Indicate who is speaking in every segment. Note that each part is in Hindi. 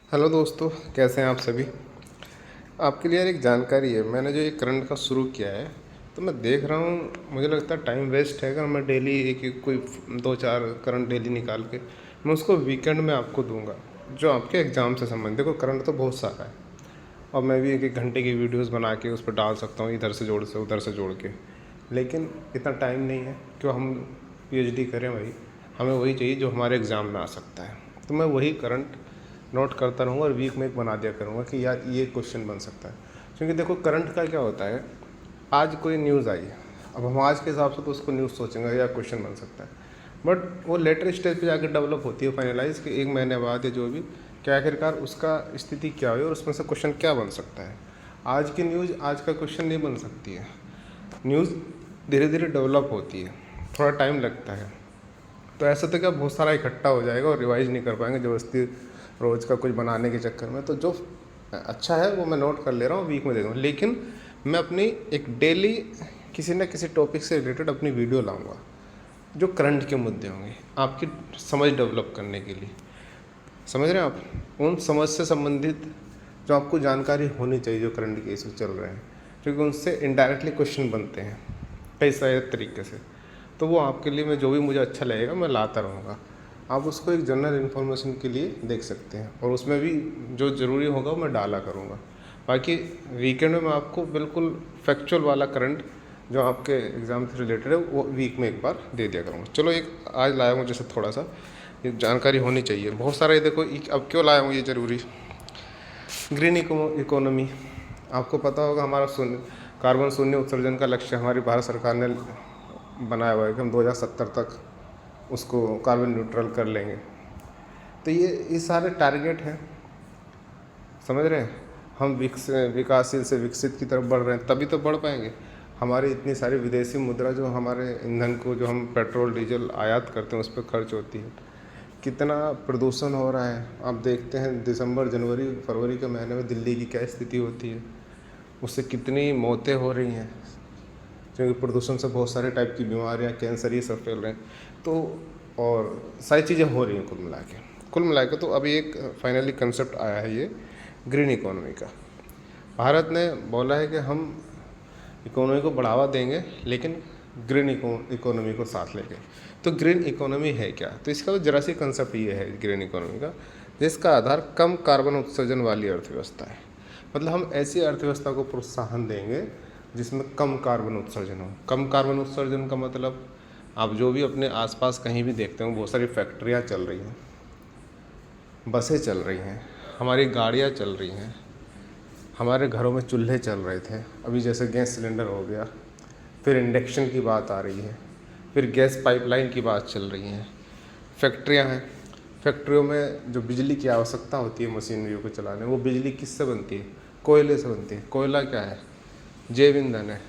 Speaker 1: हेलो दोस्तों, कैसे हैं आप सभी। आपके लिए यार एक जानकारी है। मैंने जो ये करंट का शुरू किया है, तो मैं देख रहा हूँ, मुझे लगता है टाइम वेस्ट है अगर मैं डेली एक एक कोई 2-4 करंट डेली निकाल के मैं उसको वीकेंड में आपको दूंगा, जो आपके एग्ज़ाम से संबंधित। देखो, करंट तो बहुत सारा है और मैं भी एक एक घंटे की वीडियोस बना के उस पर डाल सकता हूँ, इधर से जोड़ से उधर से जोड़ के। लेकिन इतना टाइम नहीं है क्यों हम पीएचडी करें भाई। हमें वही चाहिए जो हमारे एग्ज़ाम में आ सकता है। तो मैं वही करंट नोट करता रहूँगा और वीक में एक बना दिया करूँगा कि यार ये क्वेश्चन बन सकता है। क्योंकि देखो, करंट का क्या होता है, आज कोई न्यूज़ आई, अब हम आज के हिसाब से तो उसको न्यूज़ सोचेंगे या क्वेश्चन बन सकता है, बट वो लेटर स्टेज पे जाकर डेवलप होती है, फाइनलाइज कि 1 महीने बाद या जो भी, क्या आखिरकार उसका स्थिति क्या हुई और उसमें से क्वेश्चन क्या बन सकता है। आज की न्यूज़ आज का क्वेश्चन नहीं बन सकती है। न्यूज़ धीरे धीरे डेवलप होती है, थोड़ा टाइम लगता है। तो ऐसा तो क्या बहुत सारा इकट्ठा हो जाएगा और रिवाइज नहीं कर पाएंगे ज़बरदस्ती रोज़ का कुछ बनाने के चक्कर में। तो जो अच्छा है वो मैं नोट कर ले रहा हूँ, वीक में दे दूँगा। लेकिन मैं अपनी एक डेली किसी न किसी टॉपिक से रिलेटेड अपनी वीडियो लाऊंगा जो करंट के मुद्दे होंगे, आपकी समझ डेवलप करने के लिए। समझ रहे हैं आप, उन समझ से संबंधित जो आपको जानकारी होनी चाहिए जो करंट के इशू चल रहे हैं, क्योंकि उनसे इनडायरेक्टली क्वेश्चन बनते हैं कई सारे तरीके से। तो वो आपके लिए, मैं जो भी मुझे अच्छा लगेगा मैं लाता रहूँगा। आप उसको एक जनरल इन्फॉर्मेशन के लिए देख सकते हैं और उसमें भी जो ज़रूरी होगा वो मैं डाला करूँगा। बाकी वीकेंड में मैं आपको बिल्कुल फैक्चुअल वाला करंट जो आपके एग्ज़ाम से रिलेटेड है वो वीक में एक बार दे दिया करूँगा। चलो, एक आज लाया हूँ जैसे थोड़ा सा ये जानकारी होनी चाहिए। बहुत सारा ये देखो, अब क्यों लाया हूँ ये ज़रूरी, ग्रीन इकोनॉमी। आपको पता होगा हमारा कार्बन शून्य उत्सर्जन का लक्ष्य हमारी भारत सरकार ने बनाया हुआ है कि हम 2070 तक उसको कार्बन न्यूट्रल कर लेंगे। तो ये सारे टारगेट हैं, समझ रहे हैं। हम विकासशील से विकसित की तरफ बढ़ रहे हैं, तभी तो बढ़ पाएंगे। हमारी इतनी सारी विदेशी मुद्रा जो हमारे ईंधन को, जो हम पेट्रोल डीजल आयात करते हैं, उस पर खर्च होती है। कितना प्रदूषण हो रहा है आप देखते हैं। दिसंबर जनवरी फरवरी के महीने में दिल्ली की क्या स्थिति होती है, उससे कितनी मौतें हो रही हैं, क्योंकि प्रदूषण से बहुत सारे टाइप की बीमारियां, कैंसर, ये सब फैल रहे हैं। तो और सारी चीज़ें हो रही हैं कुल मिला के। तो अभी एक फाइनली कंसेप्ट आया है ये ग्रीन इकोनॉमी का। भारत ने बोला है कि हम इकोनॉमी को बढ़ावा देंगे, लेकिन ग्रीन इकोनॉमी को साथ लेके। तो ग्रीन इकोनॉमी है क्या, तो इसका जरा सी कंसेप्ट ये है ग्रीन इकोनॉमी का, जिसका आधार कम कार्बन उत्सर्जन वाली अर्थव्यवस्था है। मतलब हम ऐसी अर्थव्यवस्था को प्रोत्साहन देंगे जिसमें कम कार्बन उत्सर्जन हो। कम कार्बन उत्सर्जन का मतलब, आप जो भी अपने आसपास कहीं भी देखते हो, बहुत सारी फैक्ट्रियाँ चल रही हैं, बसें चल रही हैं, हमारी गाड़ियाँ चल रही हैं, हमारे घरों में चूल्हे चल रहे थे, अभी जैसे गैस सिलेंडर हो गया, फिर इंडक्शन की बात आ रही है, फिर गैस पाइपलाइन की बात चल रही है। फैक्ट्रियाँ हैं, फैक्ट्रियों में जो बिजली की आवश्यकता होती है मशीनरियों को चलाने, वो बिजली किससे बनती है? कोयले से बनती है। कोयला क्या है? जैव ईंधन है,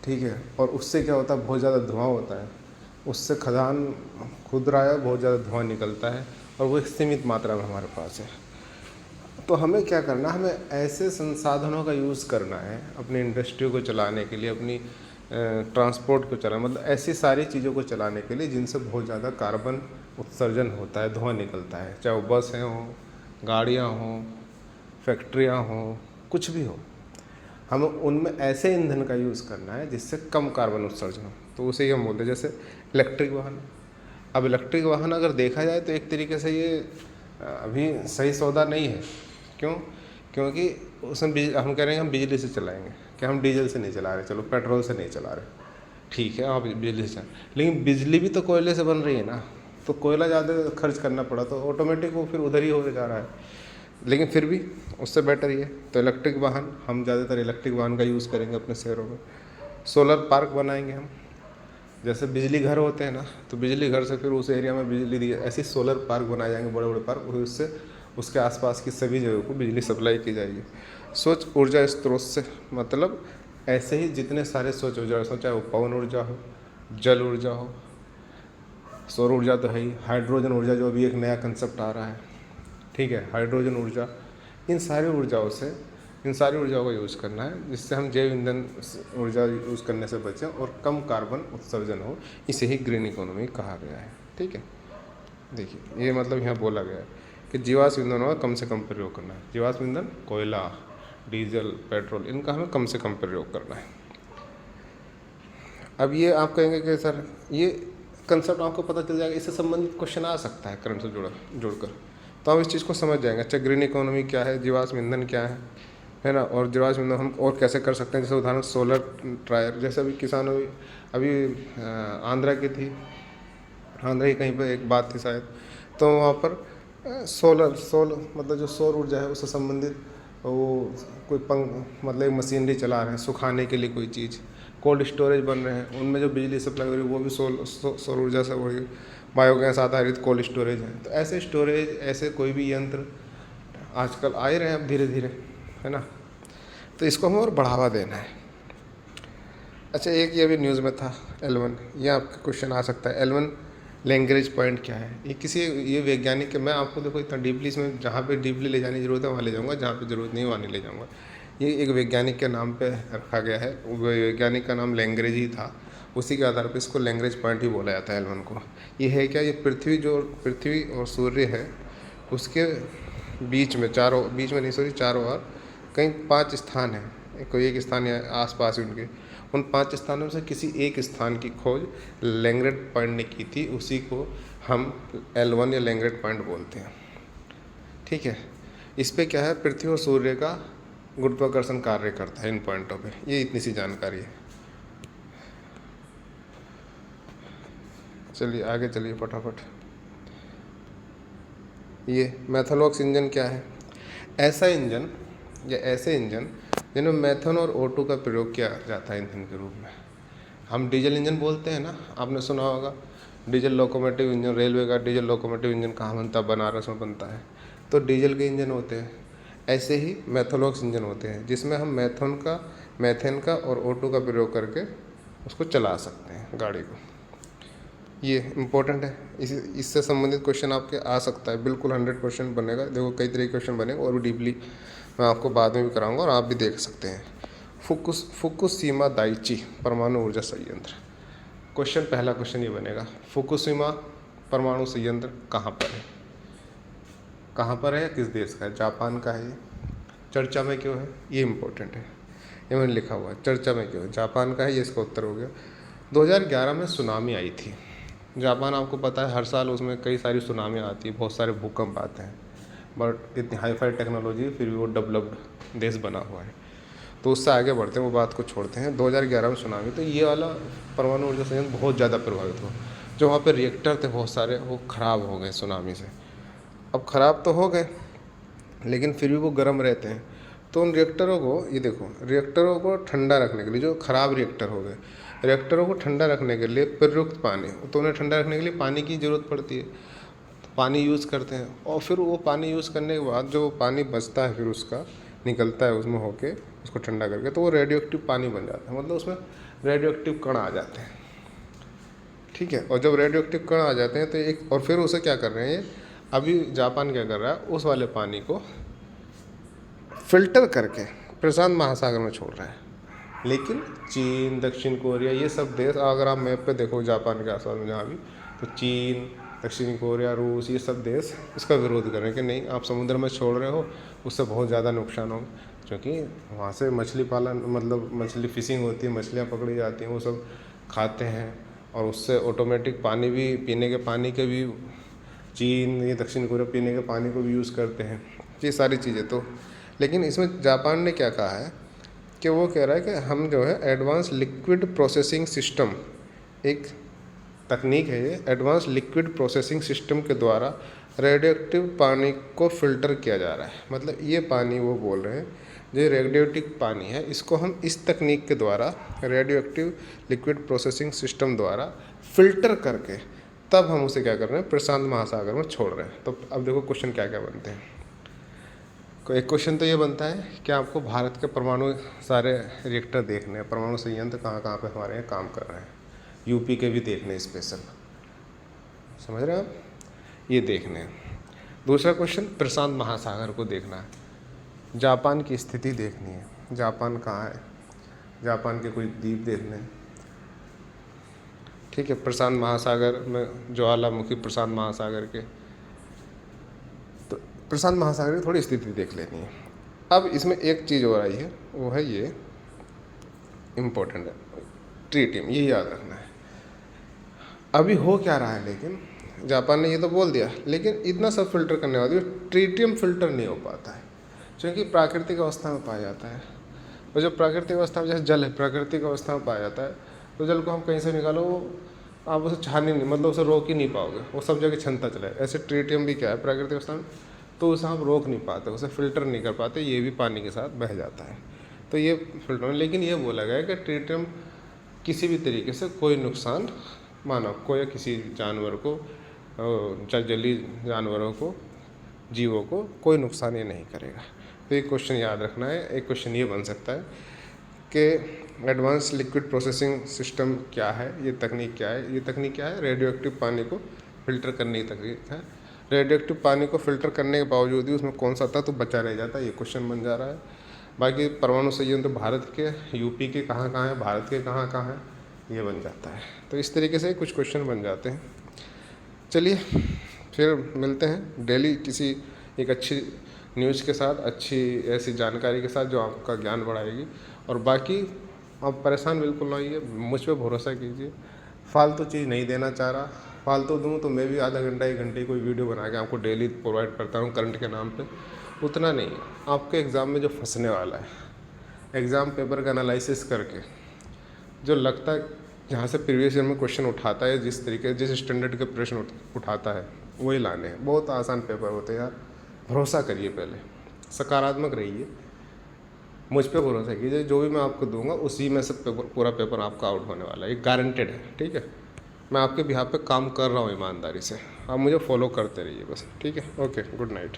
Speaker 1: ठीक है। और उससे क्या होता है, बहुत ज़्यादा धुआं होता है। उससे खदान खुद रहा है, बहुत ज़्यादा धुआं निकलता है और वो एक सीमित मात्रा में हमारे पास है। तो हमें क्या करना है, हमें ऐसे संसाधनों का यूज़ करना है अपनी इंडस्ट्री को चलाने के लिए, अपनी ट्रांसपोर्ट को चलाना, मतलब ऐसी सारी चीज़ों को चलाने के लिए जिनसे बहुत ज़्यादा कार्बन उत्सर्जन होता है, धुआं निकलता है। चाहे वो बस हों, गाड़ियाँ हों, फैक्ट्रियाँ हों, कुछ भी हो, हमें उनमें ऐसे ईंधन का यूज़ करना है जिससे कम कार्बन उत्सर्जन हो। तो उसे ही हम बोलते हैं, जैसे इलेक्ट्रिक वाहन। अब इलेक्ट्रिक वाहन अगर देखा जाए तो एक तरीके से ये अभी सही सौदा नहीं है। क्यों? क्योंकि उसमें हम कह रहे हैं हम बिजली से चलाएंगे, कि हम डीजल से नहीं चला रहे, चलो पेट्रोल से नहीं चला रहे, ठीक है, आप बिजली से चला, लेकिन बिजली भी तो कोयले से बन रही है ना। तो कोयला ज़्यादा खर्च करना पड़ा तो ऑटोमेटिक वो फिर उधर ही हो जा रहा है। लेकिन फिर भी उससे बेटर ये, तो इलेक्ट्रिक वाहन, हम ज़्यादातर इलेक्ट्रिक वाहन का यूज़ करेंगे अपने शहरों में। सोलर पार्क बनाएंगे हम, जैसे बिजली घर होते हैं ना, तो बिजली घर से फिर उस एरिया में बिजली दी, ऐसे सोलर पार्क बनाए जाएंगे, बड़े बड़े पार्क, और उससे उसके आसपास की सभी जगहों को बिजली सप्लाई की जाएगी स्वच्छ ऊर्जा स्रोत से। मतलब ऐसे ही जितने सारे स्वच्छ ऊर्जा, चाहे वो पवन ऊर्जा हो, जल ऊर्जा हो, सौर ऊर्जा तो है ही, हाइड्रोजन ऊर्जा जो अभी एक नया कंसेप्ट आ रहा है, ठीक है, हाइड्रोजन ऊर्जा, इन सारी ऊर्जाओं का यूज़ करना है जिससे हम जैव ईंधन ऊर्जा यूज़ करने से बचें और कम कार्बन उत्सर्जन हो। इसे ही ग्रीन इकोनॉमी कहा गया है, ठीक है। देखिए, ये मतलब यहाँ बोला गया है कि जीवाश्म ईंधनों का कम से कम प्रयोग करना है। जीवाश्म ईंधन कोयला, डीजल, पेट्रोल, इनका हमें कम से कम प्रयोग करना है। अब ये आप कहेंगे कि सर ये कंसेप्ट आपको पता चल जाएगा, इससे संबंधित क्वेश्चन आ सकता है करंट से जुड़कर, तो हम इस चीज़ को समझ जाएंगे। अच्छा, ग्रीन इकोनॉमी क्या है, जीवाश्म ईंधन क्या है ना, और जीवाश्म ईंधन हम और कैसे कर सकते हैं। जैसे उदाहरण सोलर ड्रायर, जैसे अभी किसानों अभी आंध्रा की थी, आंध्रा की कहीं पर एक बात थी शायद, तो वहाँ पर सोलर मतलब जो सौर ऊर्जा है उससे संबंधित वो कोई मतलब एक मशीनरी चला रहे हैं सुखाने के लिए कोई चीज़, कोल्ड स्टोरेज बन रहे हैं, उनमें जो बिजली सप्लाई हो रही है वो भी सौर ऊर्जा से हो रही है, बायोगैस आधारित कोल्ड स्टोरेज है। तो ऐसे स्टोरेज, ऐसे कोई भी यंत्र आजकल आ ही रहे हैं अब धीरे धीरे, है ना, तो इसको हमें और बढ़ावा देना है। अच्छा, एक ये भी न्यूज़ में था L1, ये आपका क्वेश्चन आ सकता है, L1 लैग्रेंज पॉइंट क्या है। ये वैज्ञानिक के, मैं आपको देखो इतना डीपली इसमें जहाँ पे डीपली ले जाने की ज़रूरत है वहाँ ले जाऊँगा, जहाँ पे ज़रूरत नहीं वहाँ नहीं ले जाऊँगा। ये एक वैज्ञानिक के नाम पे रखा गया है, वैज्ञानिक का नाम लैग्रेंज ही था, उसी के आधार पर इसको लैग्रेंज पॉइंट ही बोला जाता है L1 को। ये है क्या, ये पृथ्वी और सूर्य है उसके बीच में चारों ओर कहीं 5 स्थान हैं, कोई एक स्थान या आसपास उनके, उन 5 स्थानों में से किसी एक स्थान की खोज लैग्रेंज पॉइंट ने की थी, उसी को हम L1 या लैग्रेंज पॉइंट बोलते हैं। ठीक है, इस पे क्या है, पृथ्वी और सूर्य का गुरुत्वाकर्षण कार्य करता है इन पॉइंटों पे। ये इतनी सी जानकारी है। चलिए आगे चलिए फटाफट। ये मेथनॉक्स इंजन क्या है, ऐसा इंजन या ऐसे इंजन जिनमें मेथन और O2 का प्रयोग किया जाता है ईंधन के रूप में। हम डीजल इंजन बोलते हैं ना, आपने सुना होगा डीजल लोकोमोटिव इंजन, रेलवे का डीजल लोकोमोटिव इंजन कहाँ बनता है, बनारस में बनता है, तो डीजल के इंजन होते हैं। ऐसे ही मेथनॉक्स इंजन होते हैं जिसमें हम मैथेन का और O2 का प्रयोग करके उसको चला सकते हैं गाड़ी को। ये इम्पोर्टेंट है, इससे संबंधित क्वेश्चन आपके आ सकता है, बिल्कुल 100% बनेगा। देखो कई तरह के क्वेश्चन बनेगा और भी डीपली मैं आपको बाद में भी कराऊंगा और आप भी देख सकते हैं। फुकुशिमा दाइची परमाणु ऊर्जा संयंत्र, पहला क्वेश्चन ये बनेगा, फुकुशिमा परमाणु संयंत्र कहाँ पर है, किस देश का है, जापान का है, चर्चा में क्यों है, ये इम्पोर्टेंट है, ये मैंने लिखा हुआ है, चर्चा में क्यों है, जापान का है, ये इसका उत्तर हो गया। 2011 में सुनामी आई थी, जापान आपको पता है हर साल उसमें कई सारी सुनामी आती है, बहुत सारे भूकंप आते हैं, बट इतनी हाईफाई टेक्नोलॉजी फिर भी वो डेवलप्ड देश बना हुआ है, तो उससे आगे बढ़ते हैं, वो बात को छोड़ते हैं। 2011 में सुनामी, तो ये वाला परमाणु ऊर्जा संयंत्र बहुत ज़्यादा प्रभावित हुआ, जो वहाँ पे रिएक्टर थे बहुत सारे वो ख़राब हो गए सुनामी से। अब ख़राब तो हो गए लेकिन फिर भी वो गर्म रहते हैं, तो उन रिएक्टरों को, ये देखो रिएक्टरों को ठंडा रखने के लिए, जो ख़राब रिएक्टर हो गए, रिएक्टरों को ठंडा रखने के लिए प्रयुक्त पानी, तो उन्हें ठंडा रखने के लिए पानी की ज़रूरत पड़ती है, तो पानी यूज़ करते हैं, और फिर वो पानी यूज़ करने के बाद जो पानी बचता है फिर उसका निकलता है उसमें होके उसको ठंडा करके, तो वो रेडियो एक्टिव पानी बन जाता है, मतलब उसमें रेडियो एक्टिव कण आ जाते हैं। ठीक है, और जब रेडियो एक्टिव कण आ जाते हैं तो एक, और फिर उसे क्या कर रहे हैं, ये अभी जापान क्या कर रहा है, उस वाले पानी को फिल्टर करके प्रशांत महासागर में छोड़ रहा है। लेकिन चीन, दक्षिण कोरिया, ये सब देश, अगर आप मैप पे देखो जापान के आसपास में जहाँ भी, तो चीन, दक्षिण कोरिया, रूस, ये सब देश इसका विरोध कर रहे हैं कि नहीं आप समुद्र में छोड़ रहे हो, उससे बहुत ज़्यादा नुकसान होगा, क्योंकि वहाँ से मछली पालन, मतलब मछली फिशिंग होती है, मछलियाँ पकड़ी जाती हैं, वो सब खाते हैं, और उससे ऑटोमेटिक पानी भी, पीने के पानी के भी, चीन, ये दक्षिण कोरिया पीने के पानी को भी यूज़ करते हैं, ये सारी चीज़ें। तो लेकिन इसमें जापान ने क्या कहा है कि वो कह रहा है कि हम जो है एडवांस लिक्विड प्रोसेसिंग सिस्टम, एक तकनीक है ये, एडवांस लिक्विड प्रोसेसिंग सिस्टम के द्वारा रेडियो एक्टिव पानी को फ़िल्टर किया जा रहा है। मतलब ये पानी, वो बोल रहे हैं जो रेडियो एक्टिव पानी है, इसको हम इस तकनीक के द्वारा, radio active liquid processing system द्वारा फ़िल्टर करके तब हम उसे क्या कर रहे हैं, प्रशांत महासागर में छोड़ रहे हैं। तो अब देखो क्वेश्चन क्या क्या बनते हैं। एक क्वेश्चन तो ये बनता है कि आपको भारत के परमाणु सारे रिएक्टर देखने हैं, परमाणु संयंत्र कहाँ कहाँ पे हमारे यहाँ काम कर रहे हैं, यूपी के भी देखने स्पेशल, समझ रहे हैं आप, ये देखने हैं। दूसरा क्वेश्चन, प्रशांत महासागर को देखना है, जापान की स्थिति देखनी है, जापान कहाँ है, जापान के कोई द्वीप देखने हैं। ठीक है, प्रशांत महासागर में ज्वालामुखी, प्रशांत महासागर के, तो प्रशांत महासागर की थोड़ी स्थिति देख लेनी है। अब इसमें एक चीज़ और आई है, वो है ये इम्पोर्टेंट है, ट्रीटियम, ये याद रखना है। अभी हो क्या रहा है, लेकिन जापान ने ये तो बोल दिया, लेकिन इतना सब फिल्टर करने वाली ट्रीटियम फिल्टर नहीं हो पाता है, क्योंकि प्राकृतिक अवस्था में पाया जाता है। और जब प्राकृतिक अवस्था में, जैसे जल है प्राकृतिक अवस्था में पाया जाता है, तो जल को हम कहीं से निकालो, आप उसे छान ही नहीं, मतलब उसे रोक ही नहीं पाओगे, वो सब जगह क्षमता चले। ऐसे ट्रीटियम भी क्या है प्राकृतिक अवस्था में, तो उसे आप रोक नहीं पाते, उसे फिल्टर नहीं कर पाते, ये भी पानी के साथ बह जाता है, तो ये फिल्टर। लेकिन ये बोला गया है कि ट्रीटियम किसी भी तरीके से कोई नुकसान मानव को या किसी जानवर को, चाहे जलीय जानवरों को, जीवों को कोई नुकसान ये नहीं करेगा। तो एक क्वेश्चन याद रखना है। एक क्वेश्चन ये बन सकता है कि एडवांस लिक्विड प्रोसेसिंग सिस्टम क्या है, ये तकनीक क्या है। ये तकनीक क्या है, रेडियो एक्टिव पानी को फिल्टर करने की तकनीक है। रेडियो एक्टिव पानी को फिल्टर करने के बावजूद भी उसमें कौन सा तत्व बचा रह जाता है, ये क्वेश्चन बन जा रहा है। बाकी परमाणु संयंत्र तो भारत के, यूपी के कहाँ कहाँ है, भारत के कहाँ कहाँ है, ये बन जाता है। तो इस तरीके से कुछ क्वेश्चन बन जाते हैं। चलिए फिर मिलते हैं डेली किसी एक अच्छी न्यूज़ के साथ, अच्छी ऐसी जानकारी के साथ जो आपका ज्ञान बढ़ाएगी। और बाकी आप परेशान बिल्कुल ना होइए, मुझ पर भरोसा कीजिए। फालतू चीज़ नहीं देना चाह रहा, फालतू दूँ तो मैं भी आधा घंटा 1 घंटे कोई वीडियो बना के आपको डेली प्रोवाइड करता हूँ करंट के नाम पे, उतना नहीं है। आपके एग्ज़ाम में जो फंसने वाला है, एग्ज़ाम पेपर का एनालिसिस करके जो लगता है जहाँ से प्रीवियस ईयर में क्वेश्चन उठाता है, जिस तरीके जिस स्टैंडर्ड के प्रश्न उठाता है, वही लाने हैं। बहुत आसान पेपर होते हैं यार, भरोसा करिए, पहले सकारात्मक रहिए, मुझ पे भरोसा कीजिए। जो भी मैं आपको दूंगा उसी में से पूरा पेपर आपका आउट होने वाला है, ये गारंटेड है। ठीक है, मैं आपके बिहाफ पे काम कर रहा हूँ ईमानदारी से, आप मुझे फॉलो करते रहिए बस। ठीक है, ओके, गुड नाइट।